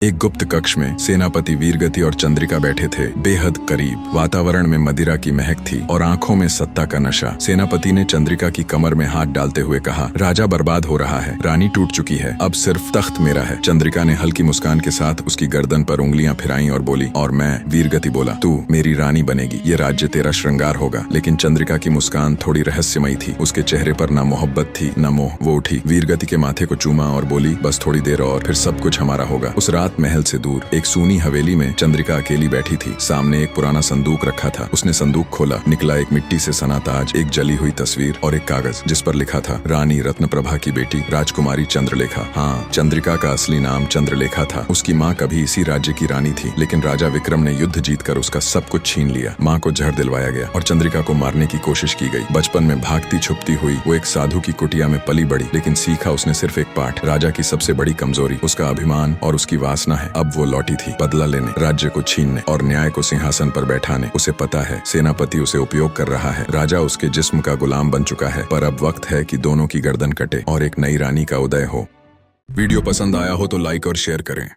एक गुप्त कक्ष में सेनापति वीरगति और चंद्रिका बैठे थे, बेहद करीब। वातावरण में मदिरा की महक थी और आंखों में सत्ता का नशा। सेनापति ने चंद्रिका की कमर में हाथ डालते हुए कहा, राजा बर्बाद हो रहा है, रानी टूट चुकी है, अब सिर्फ तख्त मेरा है। चंद्रिका ने हल्की मुस्कान के साथ उसकी गर्दन पर उंगलियां फिराई और बोली, और मैं। वीरगति बोला, तू मेरी रानी बनेगी, ये राज्य तेरा श्रृंगार होगा। लेकिन चंद्रिका की मुस्कान थोड़ी रहस्यमयी थी, उसके चेहरे पर न मोहब्बत थी न मोह। वो उठी, वीरगति के माथे को चूमा और बोली, बस थोड़ी देर और फिर सब कुछ हमारा होगा। उस रात महल से दूर एक सूनी हवेली में चंद्रिका अकेली बैठी थी। सामने एक पुराना संदूक रखा था। उसने संदूक खोला, निकला एक मिट्टी से सना ताज, एक जली हुई तस्वीर और एक कागज जिस पर लिखा था, रानी रत्नप्रभा की बेटी राजकुमारी चंद्रलेखा। हाँ, चंद्रिका का असली नाम चंद्रलेखा था। उसकी माँ कभी इसी राज्य की रानी थी, लेकिन राजा विक्रम ने युद्ध जीतकर उसका सब कुछ छीन लिया। माँ को जहर दिलवाया गया और चंद्रिका को मारने की कोशिश की गई। बचपन में भागती छुपती हुई वो एक साधु की कुटिया में पली बड़ी, लेकिन सीखा उसने सिर्फ एक पाठ, राजा की सबसे बड़ी कमजोरी उसका अभिमान और उसकी वासना है। अब वो लौटी थी बदला लेने, राज्य को छीनने और न्याय को सिंहासन पर बैठाने। उसे पता है सेनापति उसे उपयोग कर रहा है, राजा उसके जिस्म का गुलाम बन चुका है, पर अब वक्त है कि दोनों की गर्दन कटे और एक नई रानी का उदय हो। वीडियो पसंद आया हो तो लाइक और शेयर करें।